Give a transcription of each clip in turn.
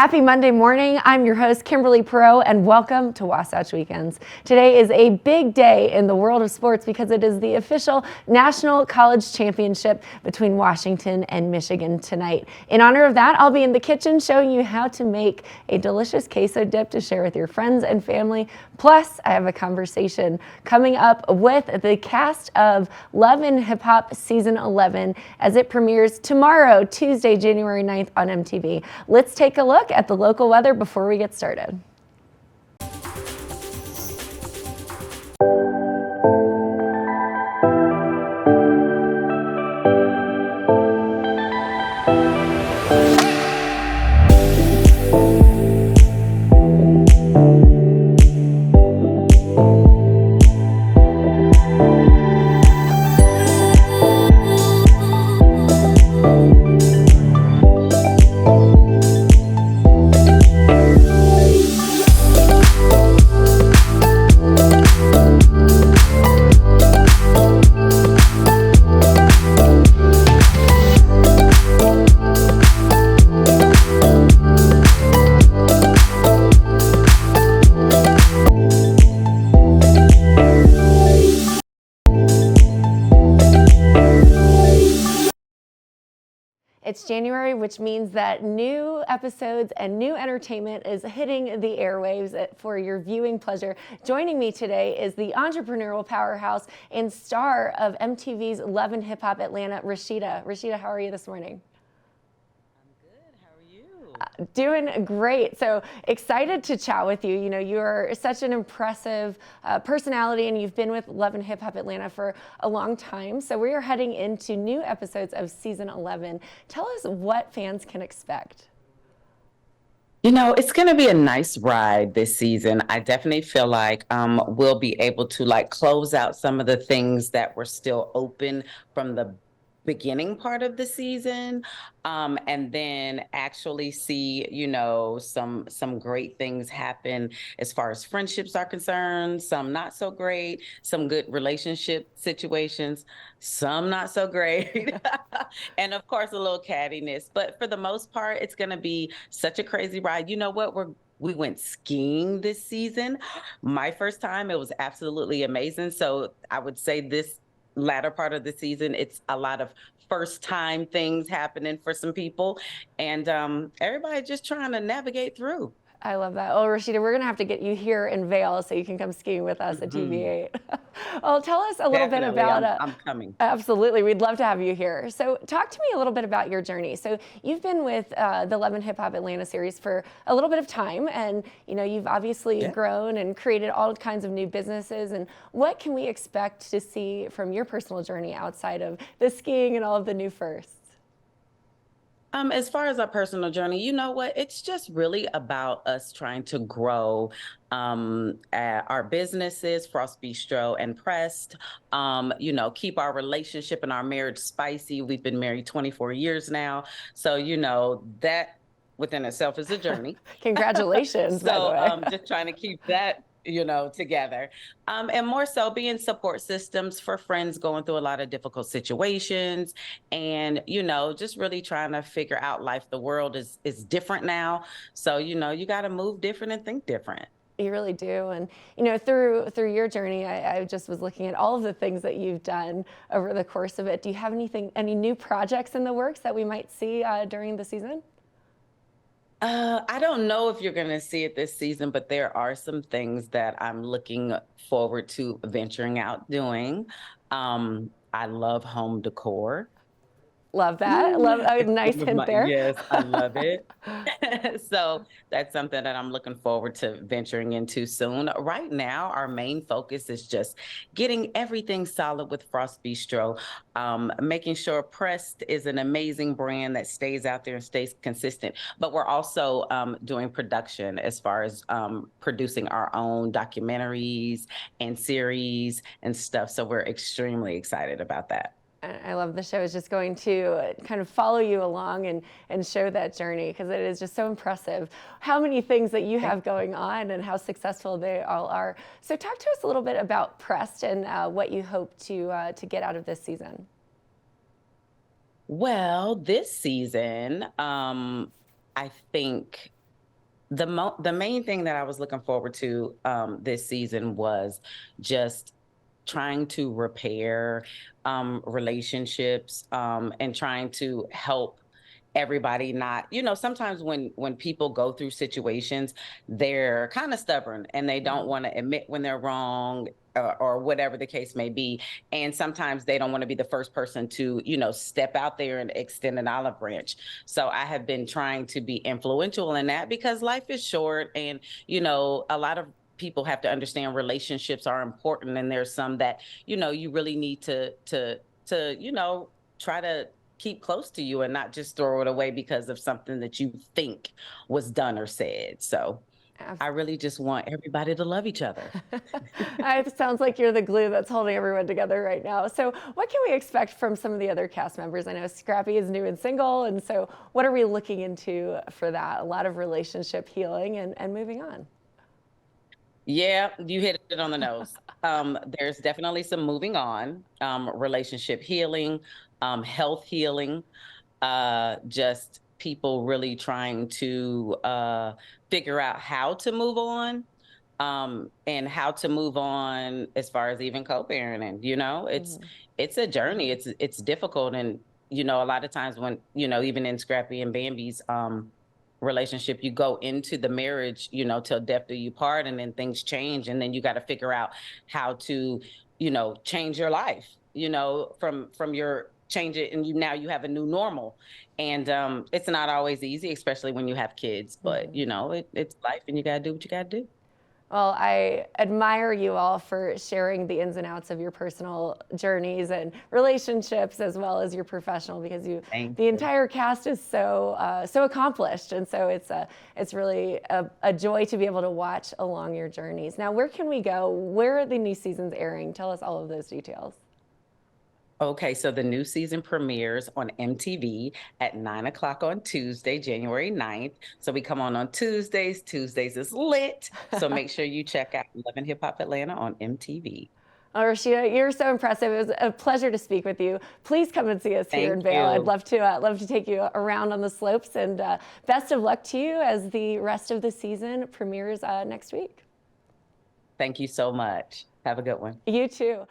Happy Monday morning. I'm your host, Kimberly Perot, and welcome to Wasatch Weekends. Today is a big day in the world of sports because it is the official National College Championship between Washington and Michigan tonight. In honor of that, I'll be in the kitchen showing you how to make a delicious queso dip to share with your friends and family. Plus, I have a conversation coming up with the cast of Love and Hip Hop Season 11 as it premieres tomorrow, Tuesday, January 9th on MTV. Let's take a look at the local weather before we get started. It's January, which means that new episodes and new entertainment is hitting the airwaves for your viewing pleasure. Joining me today is the entrepreneurial powerhouse and star of MTV's Love and Hip Hop Atlanta, Rashida. Rashida, how are you this morning? Doing great. So excited to chat with you. You know, you're such an impressive personality, and you've been with Love and Hip Hop Atlanta for a long time. So we are heading into new episodes of season 11. Tell us what fans can expect. You know, it's going to be a nice ride this season. I definitely feel like we'll be able to close out some of the things that were still open from the beginning part of the season, and then actually see, some great things happen as far as friendships are concerned, some not so great, some good relationship situations, some not so great, and of course a little cattiness. But for the most part, it's going to be such a crazy ride. You know what? We went skiing this season. My first time, it was absolutely amazing. So I would say this latter part of the season, it's a lot of first time things happening for some people, and everybody just trying to navigate through. I love that. Well, Rashida, we're going to have to get you here in Vail so you can come skiing with us at TV8. Well, tell us a little bit Definitely, about... I'm coming. Absolutely. We'd love to have you here. So talk to me a little bit about your journey. So you've been with the Love and Hip Hop Atlanta series for a little bit of time, and you've obviously grown and created all kinds of new businesses. And what can we expect to see from your personal journey outside of the skiing and all of the new firsts? As far as our personal journey, you know what? It's just really about us trying to grow our businesses, Frost Bistro and Pressed, keep our relationship and our marriage spicy. We've been married 24 years now. So, that within itself is a journey. Congratulations, by the way. Just trying to keep that together. And more so being support systems for friends going through a lot of difficult situations, and, just really trying to figure out life. The world is different now. So, you got to move different and think different. You really do. And, through your journey, I just was looking at all of the things that you've done over the course of it. Do you have any new projects in the works that we might see during the season? I don't know if you're going to see it this season, but there are some things that I'm looking forward to venturing out doing. I love home decor. Love that. Love a nice hint there. Yes, I love it. So that's something that I'm looking forward to venturing into soon. Right now, our main focus is just getting everything solid with Frost Bistro, making sure Pressed is an amazing brand that stays out there and stays consistent. But we're also doing production as far as producing our own documentaries and series and stuff. So we're extremely excited about that. I love the show. Is just going to kind of follow you along and show that journey, because it is just so impressive how many things that you have going on and how successful they all are. So talk to us a little bit about Pressed and what you hope to get out of this season. Well, this season, I think The main thing that I was looking forward to this season was just trying to repair relationships and trying to help everybody not, sometimes when people go through situations, they're kind of stubborn and they don't want to admit when they're wrong, or whatever the case may be. And sometimes they don't want to be the first person to, step out there and extend an olive branch. So I have been trying to be influential in that, because life is short, and a lot of people have to understand relationships are important, and there's some that you really need to try to keep close to you and not just throw it away because of something that you think was done or said. So I really just want everybody to love each other. It sounds like you're the glue that's holding everyone together right now. So what can we expect from some of the other cast members? I know Scrappy is new and single, and so what are we looking into for that? A lot of relationship healing and moving on. Yeah, you hit it on the nose. There's definitely some moving on, relationship healing, health healing, just people really trying to figure out how to move on, and how to move on as far as even co-parenting. It's a journey. It's difficult, and a lot of times when even in Scrappy and Bambi's relationship, you go into the marriage, till death do you part, and then things change, and then you got to figure out how to change your life, from your change it, and now you have a new normal. And it's not always easy, especially when you have kids, but it's life, and you got to do what you got to do. Well, I admire you all for sharing the ins and outs of your personal journeys and relationships, as well as your professional, because the entire cast is so accomplished, and so it's really a joy to be able to watch along your journeys. Now, where can we go? Where are the new seasons airing? Tell us all of those details. Okay, so the new season premieres on MTV at 9 o'clock on Tuesday, January 9th. So we come on Tuesdays. Tuesdays is lit. So make sure you check out Love and Hip Hop Atlanta on MTV. Oh, Rashida, you're so impressive. It was a pleasure to speak with you. Please come and see us here in Vail. I'd love to take you around on the slopes, and best of luck to you as the rest of the season premieres next week. Thank you so much. Have a good one. You too.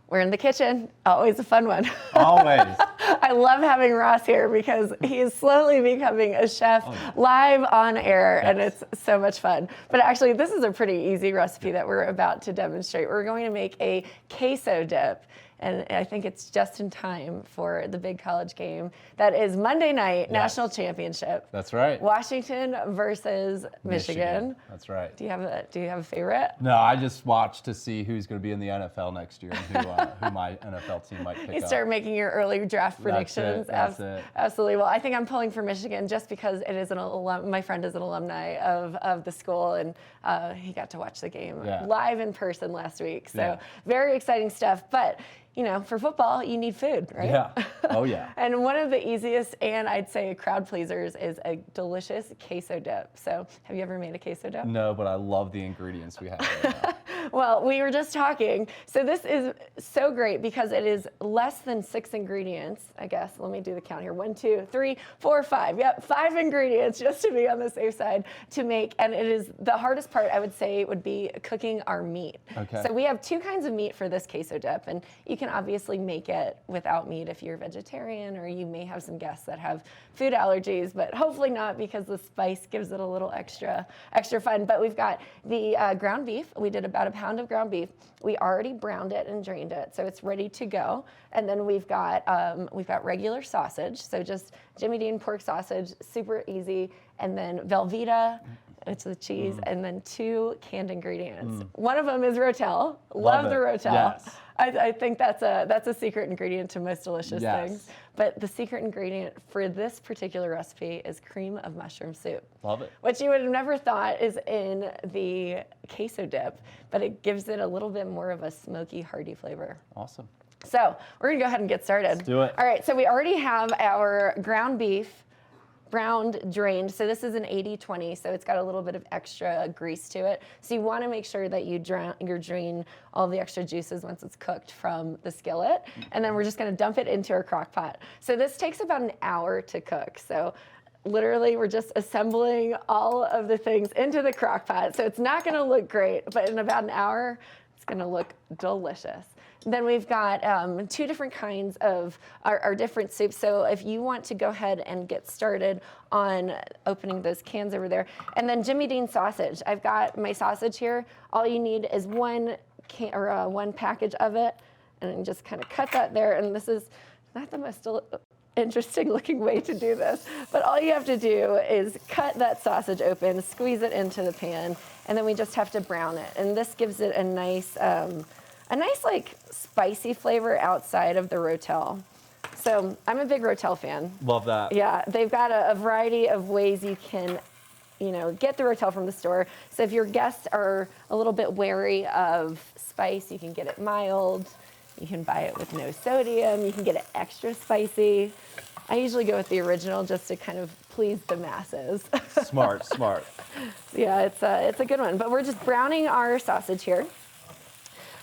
We're in the kitchen. Always a fun one. Always. I love having Ross here because he is slowly becoming a chef live on air, and it's so much fun. But actually, this is a pretty easy recipe that we're about to demonstrate. We're going to make a queso dip, and I think it's just in time for the big college game. That is Monday night, national championship. That's right. Washington versus Michigan. That's right. Do you have a favorite? No, I just watched to see who's going to be in the NFL next year and who my NFL team might pick up. You start making your early draft predictions. That's it. Absolutely. Well, I think I'm pulling for Michigan just because it is my friend is an alumni of the school, and he got to watch the game live in person last week. So very exciting stuff. But for football, you need food, right? Yeah. Oh, yeah. And one of the easiest, and I'd say crowd pleasers, is a delicious queso dip. So have you ever made a queso dip? No, but I love the ingredients we have right now. Well, we were just talking. So this is so great because it is less than 6 ingredients, I guess. Let me do the count here. 1, 2, 3, 4, 5. Yep, 5 ingredients just to be on the safe side to make. And it is the hardest part, I would say, would be cooking our meat. Okay. So we have 2 kinds of meat for this queso dip. And you can obviously make it without meat if you're vegetarian, or you may have some guests that have food allergies, but hopefully not, because the spice gives it a little extra fun. But we've got the ground beef. We did about a pound of ground beef. We already browned it and drained it, so it's ready to go. And then we've got regular sausage, so just Jimmy Dean pork sausage, super easy. And then Velveeta, it's the cheese, and then 2 canned ingredients. One of them is Rotel. Love the Rotel. Yes. I think that's a secret ingredient to most delicious things. But the secret ingredient for this particular recipe is cream of mushroom soup. Love it. Which you would have never thought is in the queso dip, but it gives it a little bit more of a smoky, hearty flavor. Awesome. So we're gonna go ahead and get started. Let's do it. All right, so we already have our ground beef browned, drained. So this is an 80-20, so it's got a little bit of extra grease to it. So you want to make sure that you drain all the extra juices once it's cooked from the skillet. And then we're just going to dump it into our crock pot. So this takes about an hour to cook. So literally, we're just assembling all of the things into the crock pot. So it's not going to look great, but in about an hour, it's going to look delicious. Then we've got 2 different kinds of our different soups. So if you want to go ahead and get started on opening those cans over there. And then Jimmy Dean sausage. I've got my sausage here. All you need is one package of it. And you just kind of cut that there. And this is not the most interesting looking way to do this, but all you have to do is cut that sausage open, squeeze it into the pan, and then we just have to brown it. And this gives it a nice like spicy flavor outside of the rotel. So I'm a big rotel fan. Love that. Yeah, they've got a variety of ways you can, get the rotel from the store. So if your guests are a little bit wary of spice, you can get it mild. You can buy it with no sodium. You can get it extra spicy. I usually go with the original just to kind of please the masses. Smart. Yeah, it's a good one. But we're just browning our sausage here.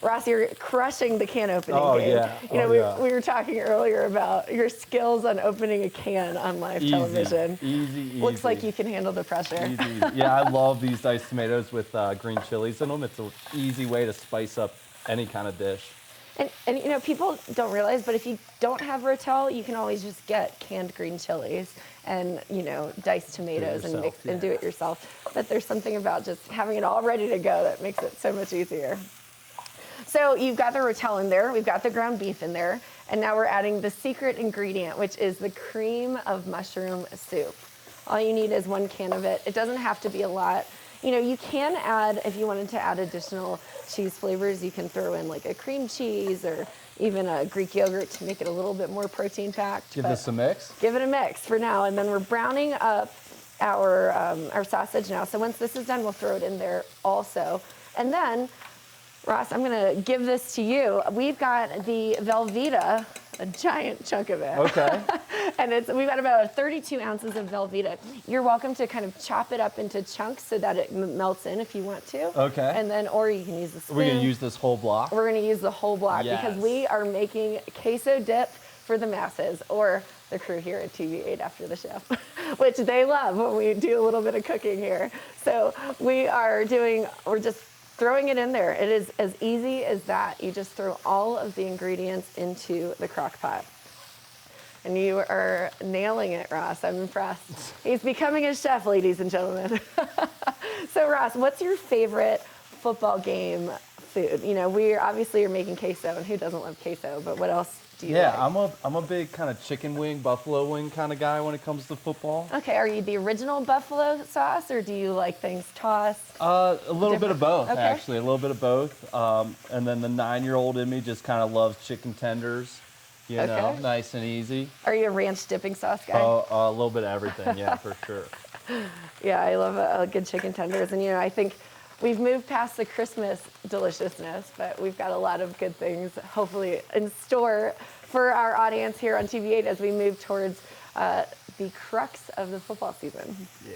Ross, you're crushing the can opening game. Yeah. We were talking earlier about your skills on opening a can on live television. Easy. Looks like you can handle the pressure. Easy. Yeah, I love these diced tomatoes with green chilies in them. It's an easy way to spice up any kind of dish. And people don't realize, but if you don't have rotel, you can always just get canned green chilies and diced tomatoes and do it yourself. But there's something about just having it all ready to go that makes it so much easier. So you've got the rotel in there, we've got the ground beef in there, and now we're adding the secret ingredient, which is the cream of mushroom soup. All you need is 1 can of it. It doesn't have to be a lot. You can add, if you wanted to add additional cheese flavors, you can throw in like a cream cheese or even a Greek yogurt to make it a little bit more protein packed. Give this a mix? Give it a mix for now. And then we're browning up our sausage now. So once this is done, we'll throw it in there also. And then, Ross, I'm going to give this to you. We've got the Velveeta, a giant chunk of it. Okay. And we've got about 32 ounces of Velveeta. You're welcome to kind of chop it up into chunks so that it melts in if you want to. Okay. And then, or you can use the spoon. We're going to use this whole block? We're going to use the whole block Yes. because we are making queso dip for the masses, or the crew here at TV8 after the show, which they love when we do a little bit of cooking here. So we're just throwing it in there. It is as easy as that. You just throw all of the ingredients into the crock pot. And you are nailing it, Ross. I'm impressed. He's becoming a chef, ladies and gentlemen. So Ross, what's your favorite football game food? We obviously are making queso, and who doesn't love queso, but what else do you like? I'm a big kind of chicken wing, buffalo wing kind of guy when it comes to football. Okay, are you the original buffalo sauce, or do you like things tossed? A little bit of both, Okay. actually. A little bit of both. And then the 9-year-old in me just kind of loves chicken tenders, Okay. nice and easy. Are you a ranch dipping sauce guy? A little bit of everything, yeah, for sure. Yeah, I love a good chicken tenders. And, I think we've moved past the Christmas deliciousness, but we've got a lot of good things hopefully in store for our audience here on TV8 as we move towards the crux of the football season. Yeah.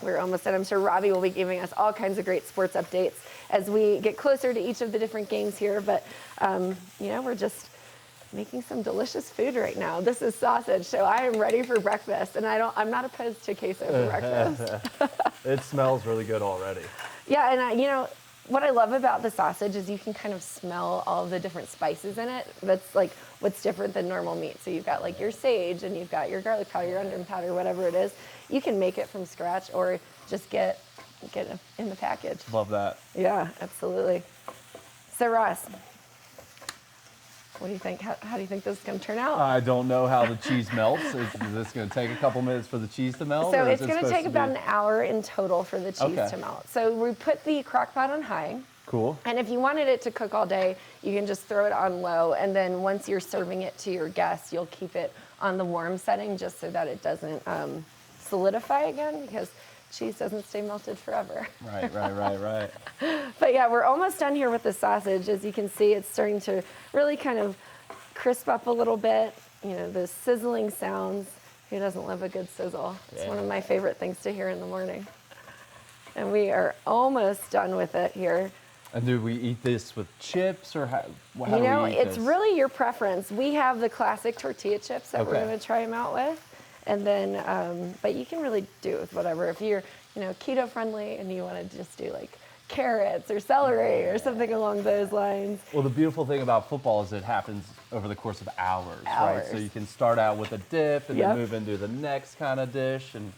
We're almost done. I'm sure Robbie will be giving us all kinds of great sports updates as we get closer to each of the different games here. But, we're just making some delicious food right now. This is sausage, so I am ready for breakfast, and I'm not opposed to queso for breakfast. It smells really good already. Yeah, and what I love about the sausage is you can kind of smell all the different spices in it. That's like what's different than normal meat. So you've got like your sage, and you've got your garlic powder, your onion powder, whatever it is. You can make it from scratch or just get it in the package. Love that. Yeah, absolutely. So Ross, what do you think? How do you think this is going to turn out? I don't know how the cheese melts. Is this going to take a couple minutes for the cheese to melt? So or it's is it going to supposed take about be- an hour in total for the cheese Okay. to melt. So we put the crock pot on high. Cool. And if you wanted it to cook all day, you can just throw it on low. And then once you're serving it to your guests, you'll keep it on the warm setting just so that it doesn't solidify again, because cheese doesn't stay melted forever. Right. But yeah, we're almost done here with the sausage. As you can see, it's starting to really kind of crisp up a little bit. The sizzling sounds Who doesn't love a good sizzle? It's one of my favorite things to hear in the morning. And we are almost done with it here. And do we eat this with chips, or how You do know, we eat it's this? really your preference. We have the classic tortilla chips that we're Okay. going to try them out with. And then, but you can really do it with whatever. If you're, keto friendly and you want to just do like carrots or celery or something along those lines. Well, the beautiful thing about football is it happens over the course of hours, right? So Hours. you can start out with a dip and Yep. then move into the next kind of dish, and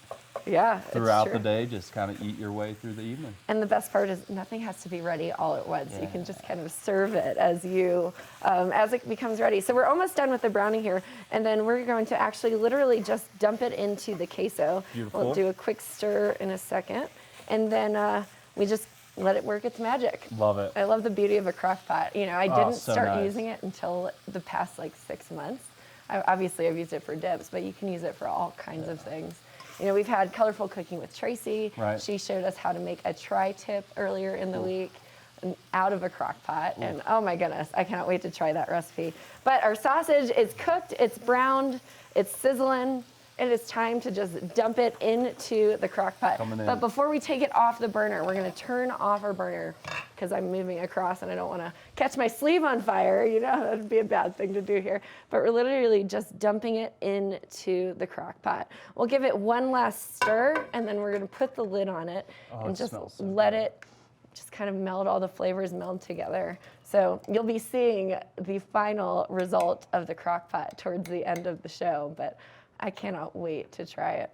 Yeah, it's throughout true. the day, just kind of eat your way through the evening. And the best part is nothing has to be ready all at once. You can just kind of serve it as it becomes ready. So we're almost done with the brownie here, and then we're going to actually literally just dump it into the queso. Beautiful. We'll do a quick stir in a second, and then we just let it work its magic. Love it. I love the beauty of a crock pot. I didn't so start nice. using it until the past 6 months. Obviously, I've used it for dips, but you can use it for all kinds of things. We've had Colorful Cooking with Tracy. Right. She showed us how to make a tri-tip earlier in the week out of a crock pot. And oh my goodness, I cannot wait to try that recipe. But our sausage is cooked, it's browned, it's sizzling. It is time to just dump it into the crock pot. Coming in. But before we take it off the burner, we're going to turn off our burner because I'm moving across and I don't want to catch my sleeve on fire. That would be a bad thing to do here. But we're literally just dumping it into the crock pot. We'll give it one last stir, and then we're going to put the lid on it and it just smells so let good. it just kind of meld, all the flavors meld together. So you'll be seeing the final result of the crock pot towards the end of the show, but I cannot wait to try it.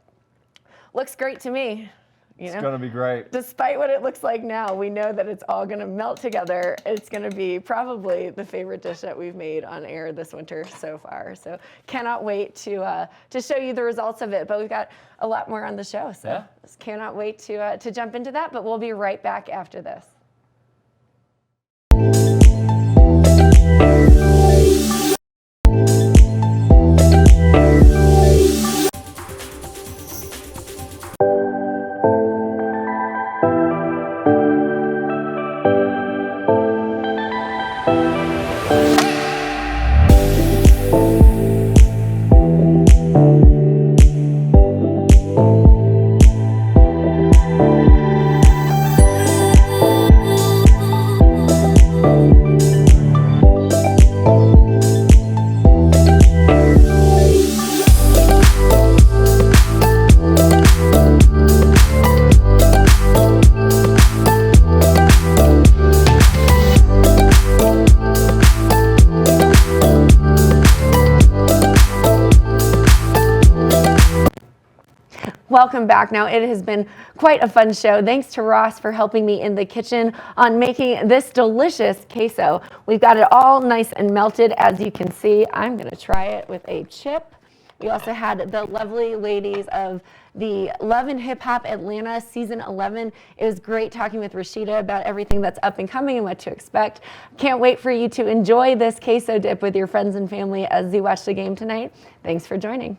Looks great to me. It's going to be great. Despite what it looks like now, we know that it's all going to melt together. It's going to be probably the favorite dish that we've made on air this winter so far. So cannot wait to show you the results of it. But we've got a lot more on the show, so just cannot wait to jump into that. But we'll be right back after this. Welcome back. Now, it has been quite a fun show. Thanks to Ross for helping me in the kitchen on making this delicious queso. We've got it all nice and melted, as you can see. I'm going to try it with a chip. We also had the lovely ladies of the Love and Hip Hop Atlanta Season 11. It was great talking with Rashida about everything that's up and coming and what to expect. Can't wait for you to enjoy this queso dip with your friends and family as you watch the game tonight. Thanks for joining.